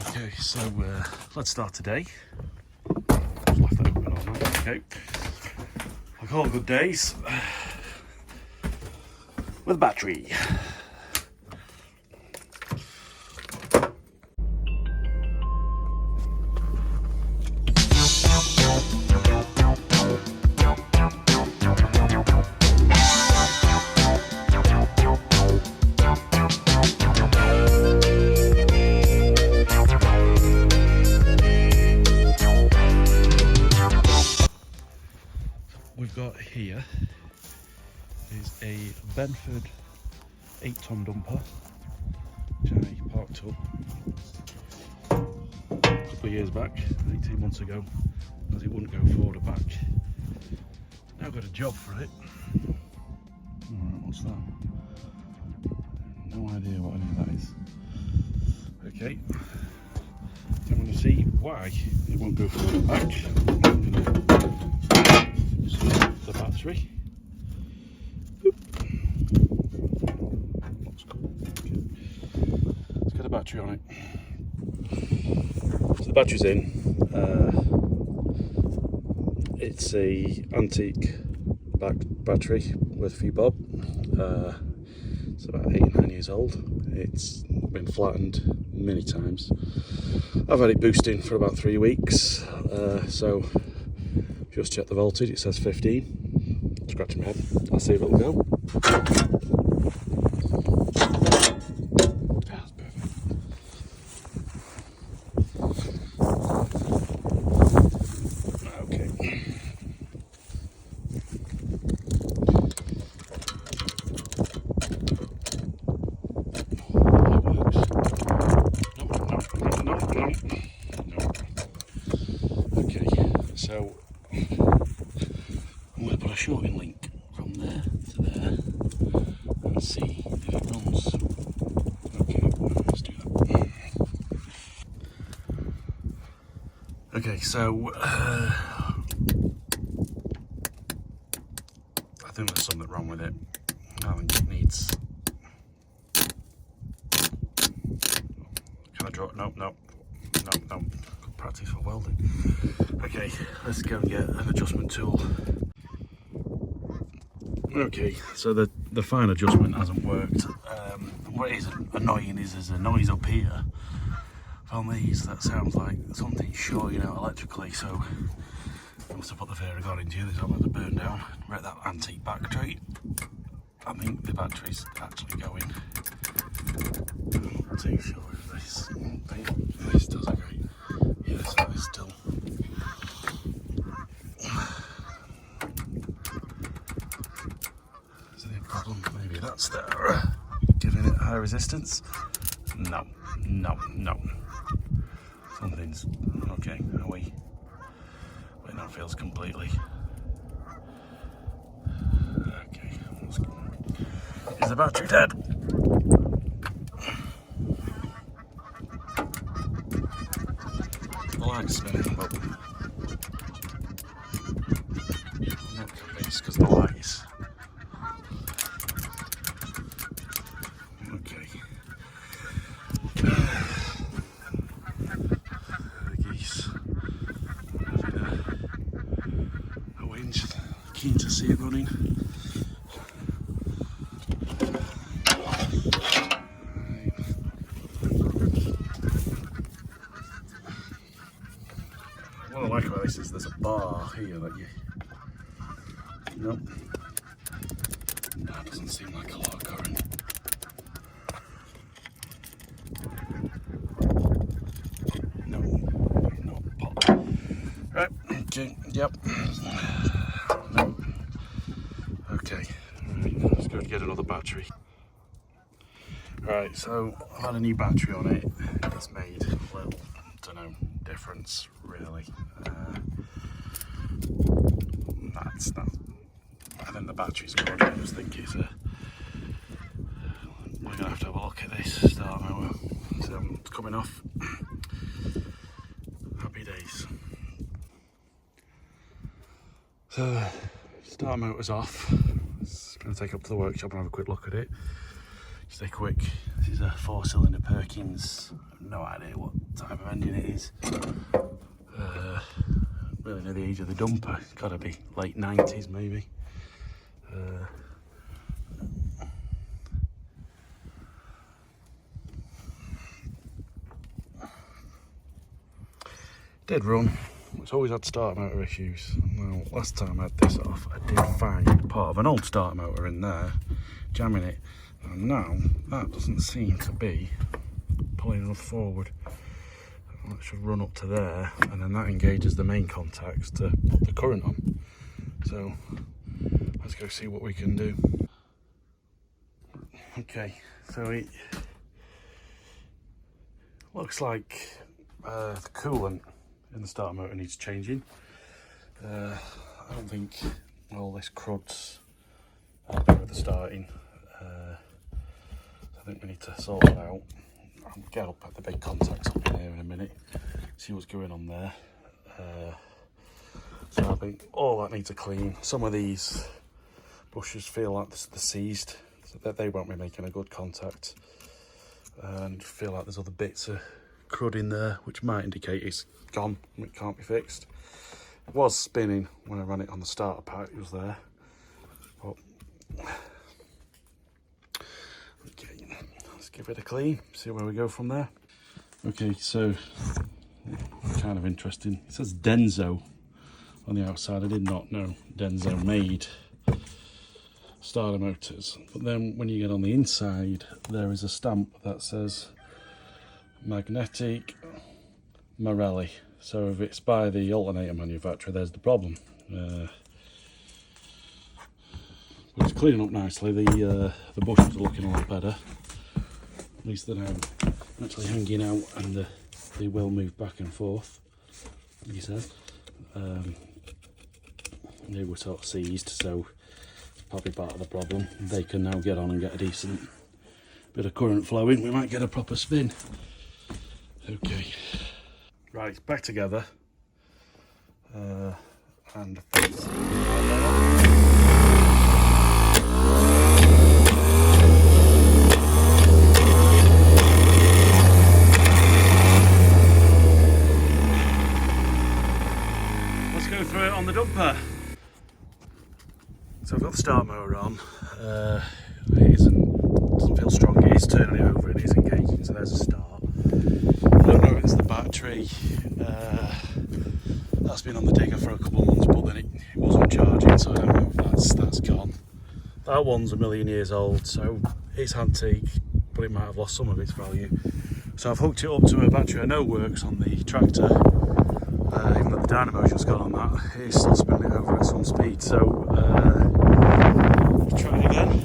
Okay, so let's start today. Just left that open all night. Okay, like all good days, with a battery. We've got here is a Benford 8-ton dumper, which I parked up a couple of years back, 18 months ago, because it wouldn't go forward or back. Now I've got a job for it. Alright, what's that? No idea what any of that is. Okay, so I'm going to see why it won't go forward or back. I'm going to the battery. Looks cool. Okay. Let's get a battery on it. So the battery's in. It's a antique battery with a few bob. It's about 8 or 9 years old. It's been flattened many times. I've had it boosting for about 3 weeks. So just check the voltage, it says 15. Scratching my head, I'll see if it'll go. Yeah, that's perfect. Okay. That works. No. Okay, so I'm going to put a shorting link from there to there and see if it runs. Okay, let's do that. Okay, so I think there's something wrong with it. I think it needs. Can I draw it? No. Good practice for welding. Okay, let's go and get an adjustment tool. Okay, so the fine adjustment hasn't worked. What is annoying is there's a noise up here from these that sounds like something shorting out electrically, so I must have put the Varicon into this. I'm going to burn down, wreck that antique battery. I think the battery's actually going. I'm not too sure if this, I think this does agree. Yes, that is still. Is there a problem? Maybe that's there. Giving it high resistance. No. Something's okay. Are we? Wait, that feels completely. Okay. Is the battery dead? The light's spinning, but I'm not convinced because the lights. Okay. The geese having a winch, keen to see it running. What I like about this is there's a bar here that you. Nope. That doesn't seem like a lot of current. No pop. Right, okay, yep. No. Okay, right, let's go get another battery. Right, so I've had a new battery on it. It's made a little, difference really. That's not. I think the battery's good. I just think it's a. We're gonna have to have a look at this start motor. So it's coming off. Happy days. So start motor's off. It's gonna take up to the workshop and have a quick look at it. stay quick. This is a 4-cylinder Perkins. No idea what type of engine it is. Really know the age of the dumper. It's got to be late 90s maybe. Did run. It's always had starter motor issues. Now, last time I had this off, I did find part of an old starter motor in there, jamming it. And now, that doesn't seem to be pulling enough forward. That should run up to there, and then that engages the main contacts to put the current on. So, let's go see what we can do. Okay, so it looks like the coolant in the starter motor needs changing. I don't think all this crud's helping with the starting. I think we need to sort it out. I'll get up at the big contacts up in here in a minute, see what's going on there. So I think all that needs a clean. Some of these bushes feel like they're seized, so that they won't be making a good contact. And feel like there's other bits of crud in there, which might indicate it's gone and it can't be fixed. It was spinning when I ran it on the starter pack, it was there. But okay, let's give it a clean, see where we go from there. Okay, so kind of interesting. It says Denso on the outside. I did not know Denso made starter motors. But then when you get on the inside, there is a stamp that says Magnetic Marelli. So if it's by the alternator manufacturer, there's the problem. But it's cleaning up nicely. The bushes are looking a lot better. At least they're now actually hanging out, and they will move back and forth, like you said. They were sort of seized, so it's probably part of the problem. They can now get on and get a decent bit of current flowing. We might get a proper spin. Okay, right, back together, and let's go through it on the dumper. So I've got the start motor on. It doesn't feel strong. It is turning it over. It is engaging. So there's a start. I don't know if it's the battery. That's been on the digger for a couple of months, but then it wasn't charging, so I don't know if that's gone. That one's a million years old, so it's antique, but it might have lost some of its value. So I've hooked it up to a battery I know works on the tractor. Even though the dyno's just gone on that, it is still spinning it over at some speed. So try it again,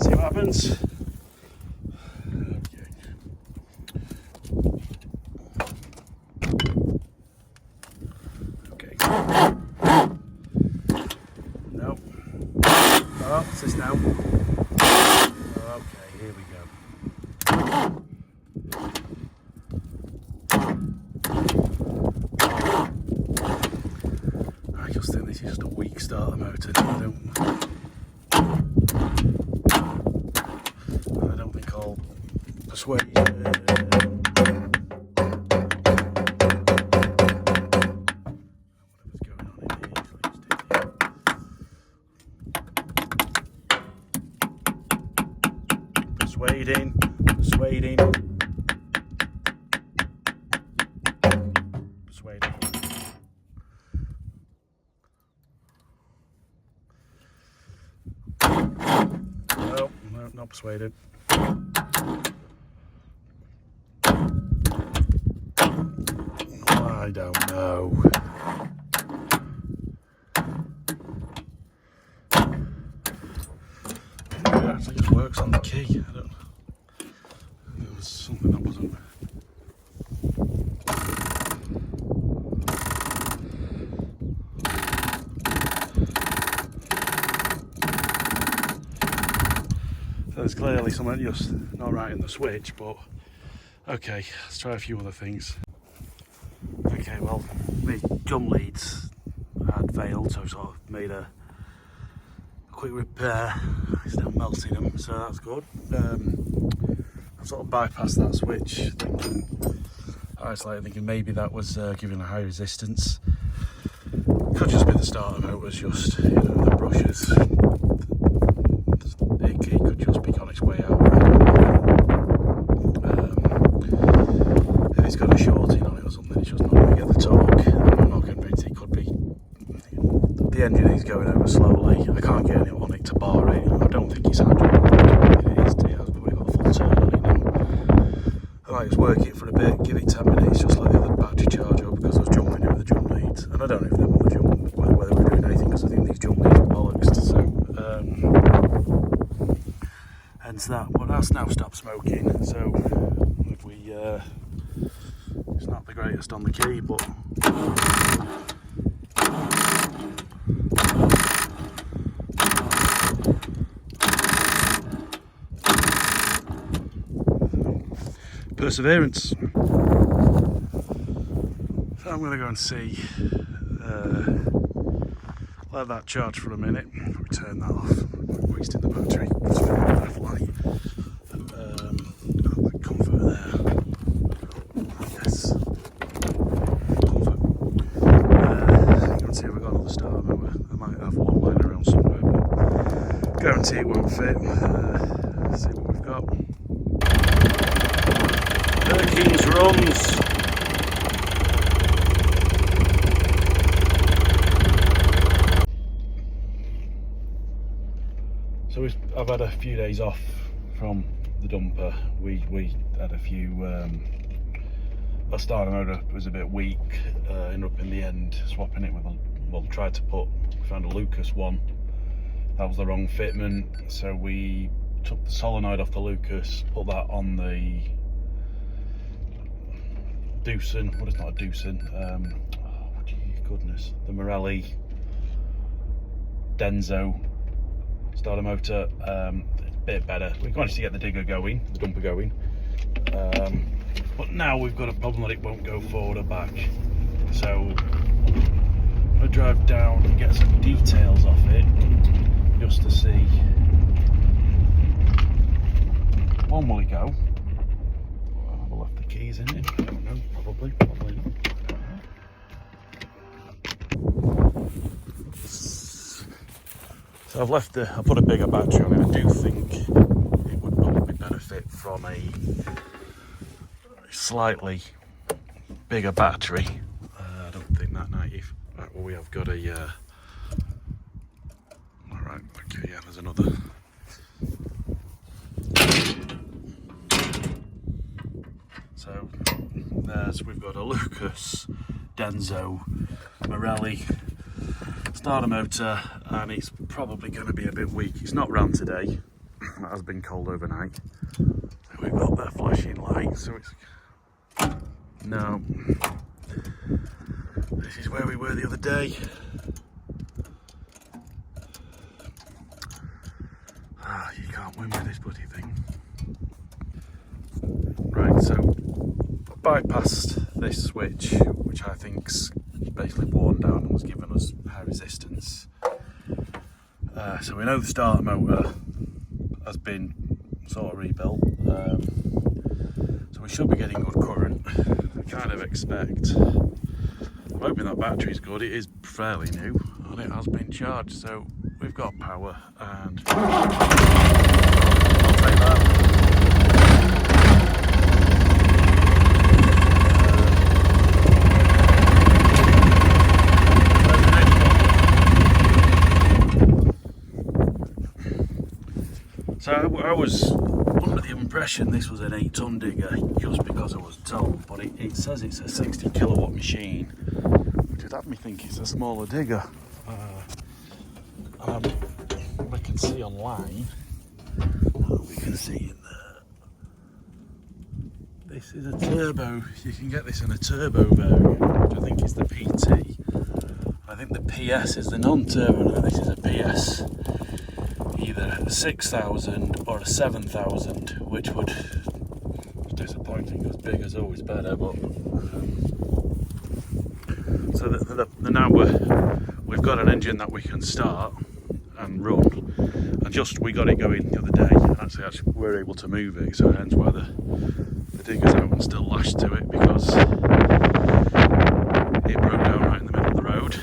see what happens. Oh, what's this now? Okay, here we go. I just think this is just a weak starter motor. I don't think I'll persuade persuading. No, not persuaded. I don't know. It actually just works on the key. I don't know. There was something that wasn't. So there's clearly something just not right in the switch, but okay, let's try a few other things. Okay, well, the gum leads had failed, so I sort of made a quick quick repair. It's now melting them, so that's good. I've sort of bypassed that switch, thinking maybe that was giving a high resistance. Could just be the starter motor's just, the brushes. It could just be on its way out. If it's got a shorting on it or something, it's just not going to get the torque. I'm not convinced it could be. The engine is going over slowly. I can't get anything on it to bar it. I don't think it's hydraulic. It has probably got a full turn on it now. I might just work it for a bit, give it 10 minutes, just let the other battery charge up because I was jumping it with the jump leads. And I don't know if them were the jump, whether we're doing anything, because I think these jump leads are bollocks. So, hence that. But that's now stopped smoking. So, if we, it's not the greatest on the key, but. Perseverance. So I'm going to go and see, let that charge for a minute, return that off, wasting the battery, just for that light. Got that comfort there. Yes. Comfort. Go and see if we've got another starter motor. I might have one lying around somewhere, but guarantee it won't fit. See what we've got. King's runs. So I've had a few days off from the dumper. We had a few. Our starter motor was a bit weak. Ended up in the end swapping it with tried to found a Lucas one. That was the wrong fitment, so we took the solenoid off the Lucas, put that on the Doosan, well, it's not a Doosan, oh goodness, the Morelli Denso starter motor, a bit better. We managed to get the digger going, the dumper going, but now we've got a problem that it won't go forward or back. So I'm going to drive down and get some details off it, just to see, one, will it go? I've left the keys in it, I don't know, probably not. So I put a bigger battery on it. I do think it would probably benefit from a slightly bigger battery. I don't think that 90, right, well, we have got a, alright, okay, yeah, there's another. So we've got a Lucas Denso Morelli starter motor, and it's probably going to be a bit weak. It's not ran today, it has been cold overnight. So we've got that flashing light, so it's no, this is where we were the other day. You can't win with this bloody thing. Right, so bypassed this switch, which I think's basically worn down and was giving us high resistance. So we know the starter motor has been sort of rebuilt, so we should be getting good current. I kind of expect, I'm hoping that battery's good. It is fairly new and it has been charged, so we've got power, and I'll take that. So I was under the impression this was an 8-ton digger, just because I was told, but it says it's a 60 kilowatt machine, which would have me think it's a smaller digger. We can see online, we can see in there, this is a turbo. You can get this in a turbo variant, which I think is the PT. I think the PS is the non-turbo, and this is a PS. Either a 6,000 or a 7,000, which would be disappointing because bigger's always better. But so now we've got an engine that we can start, and can run. And we got it going the other day, and actually we were able to move it, so hence why the digger's out and still lashed to it, because it broke down right in the middle of the road.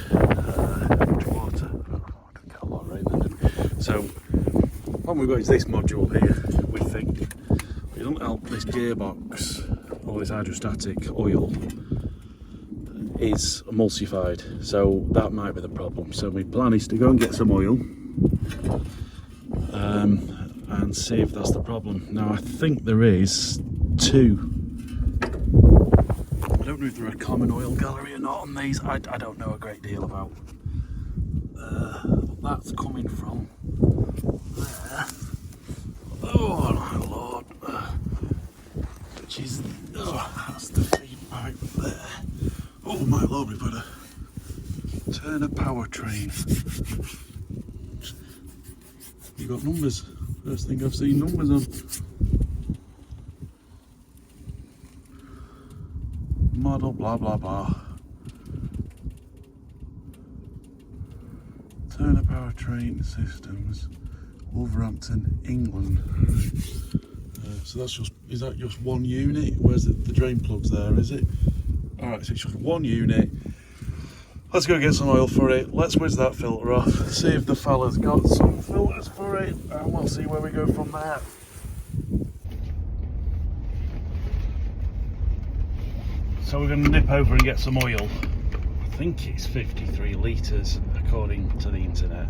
Much water. Oh, I didn't get a lot of rain then, did we? So what we've got is this module here. We think it doesn't help this gearbox or this hydrostatic oil is emulsified, so that might be the problem. So my plan is to go and get some oil and see if that's the problem. Now I think there is two. I don't know if they're a common oil gallery or not on these. I don't know a great deal about. That's coming from there. Oh my lord. Which is, that's the feed pipe there. Oh my lord, we've got a Turner powertrain. You got numbers. First thing I've seen numbers on. Model blah blah blah. Turner Powertrain Systems, Wolverhampton, England. So that's just, is that just one unit? Where's the drain plugs there, is it? Alright, so it's just one unit. Let's go get some oil for it. Let's whiz that filter off, see if the fella's got some filters for it, and we'll see where we go from there. So we're going to nip over and get some oil. I think it's 53 litres according to the internet,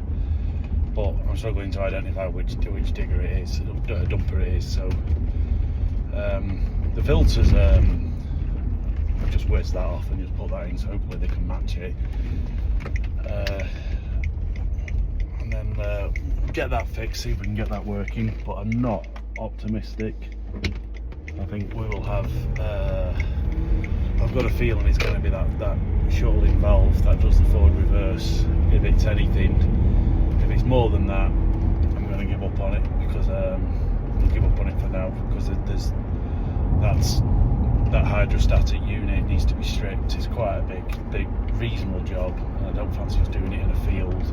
but I'm struggling to identify which digger it is, dumper it is. So the filters, I've just whizzed that off and just put that in, so hopefully they can match it. And then get that fixed, see if we can get that working, but I'm not optimistic. I think we will have, I've got a feeling it's going to be that shuttling valve that does the forward reverse. If it's anything, if it's more than that, I'm going to give up on it, because I'll give up on it for now, because that hydrostatic unit needs to be stripped. It's quite a big reasonable job, and I don't fancy us doing it in a field.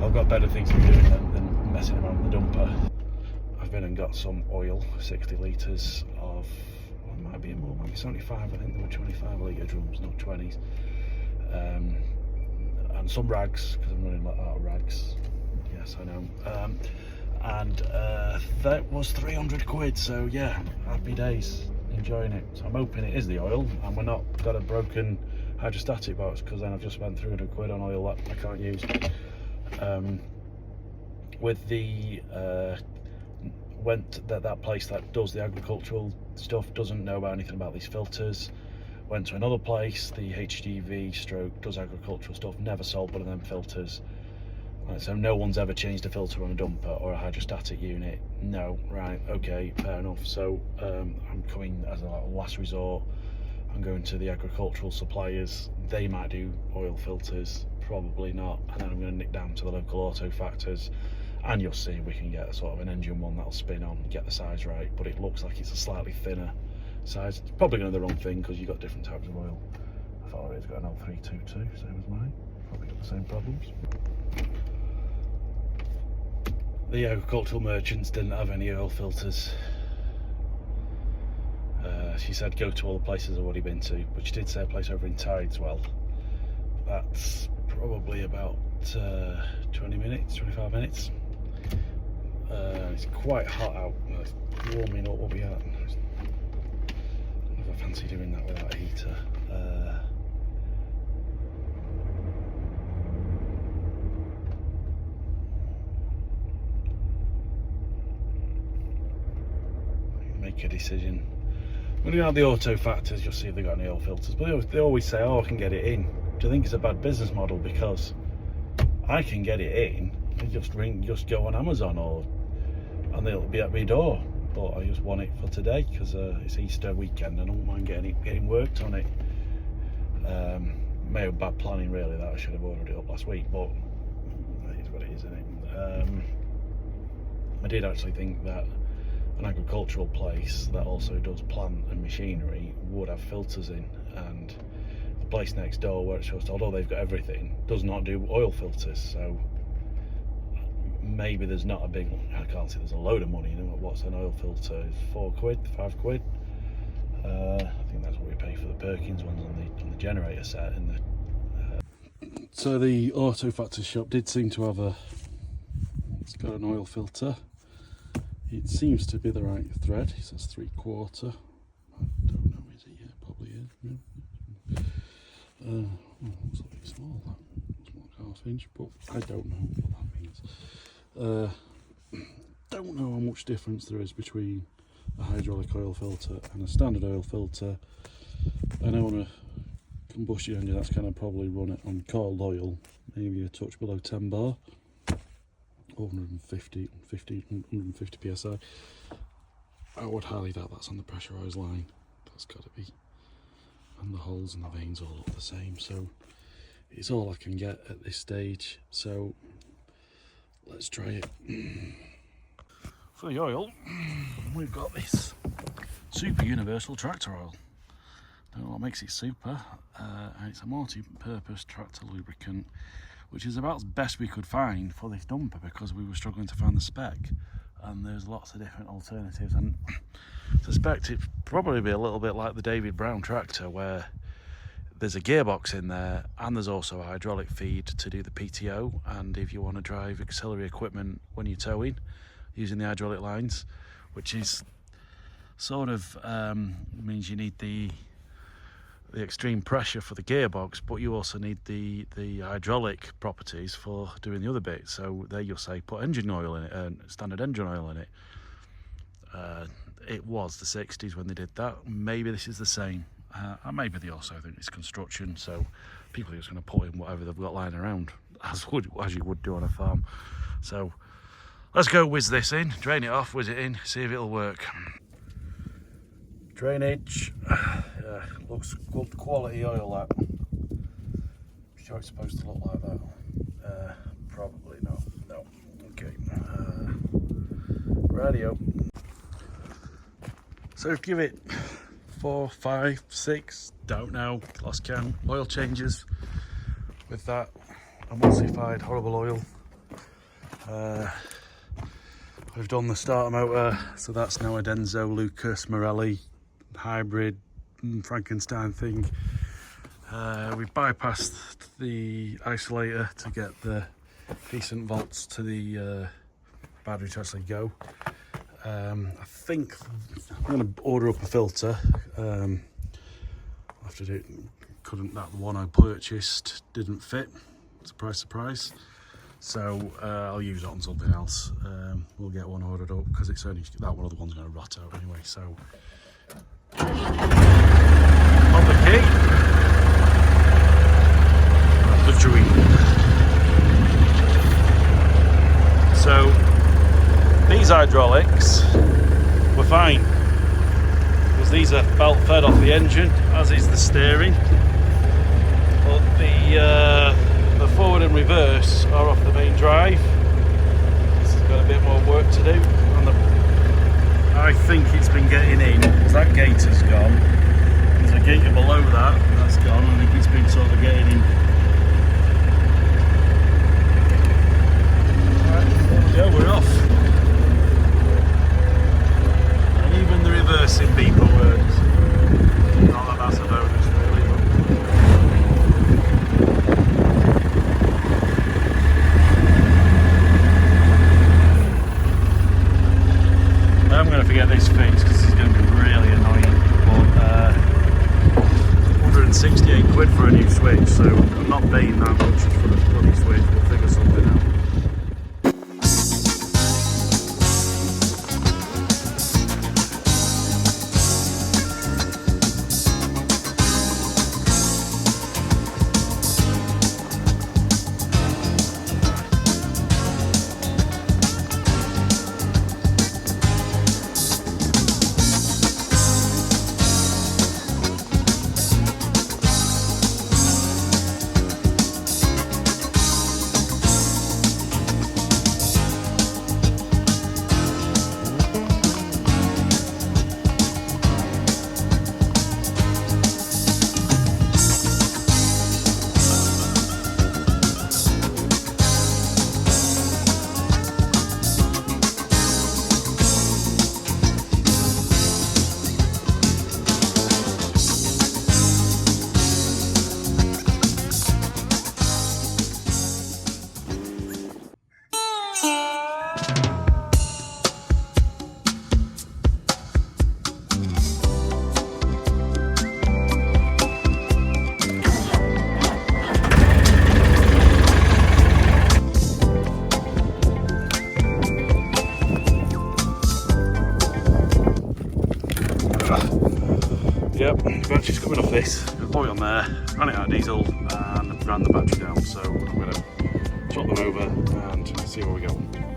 I've got better things to be doing than messing around with the dumper. I've been and got some oil, 60 litres of, well, it might be more, maybe 75, I think there were 25 litre drums, not 20s. And some rags, because I'm running out of rags. Yes, I know. And that was 300 quid, so yeah, happy days, enjoying it. So I'm hoping it is the oil, and we're not got a broken hydrostatic box, because then I've just spent 300 quid on oil that I can't use. With the went that place that does the agricultural stuff doesn't know about anything about these filters. Went to another place, the HGV stroke does agricultural stuff, never sold one of them filters. Right, so no one's ever changed a filter on a dumper or a hydrostatic unit. No, right, okay, fair enough. So I'm coming as a last resort. I'm going to the agricultural suppliers. They might do oil filters, probably not. And then I'm going to nick down to the local auto factors, and you'll see we can get a sort of an engine one that'll spin on, get the size right. But it looks like it's a slightly thinner size. It's probably going to be the wrong thing, because you've got different types of oil. I thought it's got an L322, same as mine. Probably got the same problems. The agricultural merchants didn't have any oil filters. She said go to all the places I've already been to, but she did say a place over in Tideswell. That's probably about 20 minutes, 25 minutes. It's quite hot out. It's warming up. What we at? I never fancy doing that without a heater. Make a decision. I'm going to go out the auto factors, just see if they've got any oil filters. But they always say, oh, I can get it in. Do you think it's a bad business model? Because I can get it in. You just go on Amazon, and they'll be at my door. But I just want it for today, because it's Easter weekend and I don't mind getting worked on it. May have bad planning really, that I should have ordered it up last week, but it is what it is, isn't it? I did actually think that an agricultural place that also does plant and machinery would have filters in, and the place next door where it's just, although they've got everything, does not do oil filters. So maybe there's not a big, I can't see there's a load of money in it. What's an oil filter? 4 quid, 5 quid. I think that's what we pay for the Perkins ones on the generator set. So the auto factory shop did seem to have it's got an oil filter. It seems to be the right thread. It says 3/4. I don't know, is it? Yeah, probably is. Yeah. Looks a bit small. It's like 1/2 inch, but I don't know what that means. Don't know how much difference there is between a hydraulic oil filter and a standard oil filter. I know on a combustion engine that's going to probably run it on cold oil, maybe a touch below 10 bar, 150 psi. I would highly doubt that's on the pressurised line. That's got to be, and the holes and the veins all look the same, so it's all I can get at this stage, so let's try it. For the oil, we've got this super universal tractor oil. Don't know what makes it super. It's a multi-purpose tractor lubricant, which is about the best we could find for this dumper because we were struggling to find the spec, and there's lots of different alternatives, and I suspect it'd probably be a little bit like the David Brown tractor, where there's a gearbox in there and there's also a hydraulic feed to do the PTO, and if you want to drive auxiliary equipment when you're towing using the hydraulic lines, which is sort of means you need the extreme pressure for the gearbox, but you also need the hydraulic properties for doing the other bit. So there you'll say put engine oil in it, standard engine oil in it. It was the 60s when they did that. Maybe this is the same, and maybe they also think it's construction, so people are just going to put in whatever they've got lying around, as you would do on a farm. So let's go whiz this in, drain it off, whiz it in, see if it'll work. Drainage, looks good quality oil, that. I'm sure it's supposed to look like that. Probably not, no. Okay, radio. So give it 4, 5, 6, don't know, lost count, oil changes with that emulsified horrible oil. We've done the starter motor, so that's now a Denso Lucas Morelli hybrid Frankenstein thing. We bypassed the isolator to get the decent volts to the battery to actually go. I think I'm going to order up a filter. After it, the one I purchased didn't fit. Surprise, surprise. So I'll use it on something else. We'll get one ordered up because it's only that one, other one's going to rot out anyway. So on the key, the dream. So these hydraulics were fine because these are belt fed off the engine, as is the steering. But the forward and reverse are off the main drive. This has got a bit more work to do. I think it's been getting in because that gator's gone. There's a gator below that's gone. I think it's been sort of getting in. Right, there we go, we're off. And even the reversing beeper works. Not that that's a bonus really, I'm going to get this fixed because it's going to be really annoying, but 168 quid for a new switch, so I'm not paying that much for the bloody switch. We'll figure something out. Yep, the battery's coming off this. I'm gonna put it on there, ran it out of diesel, and ran the battery down. So I'm gonna swap them over and see where we go.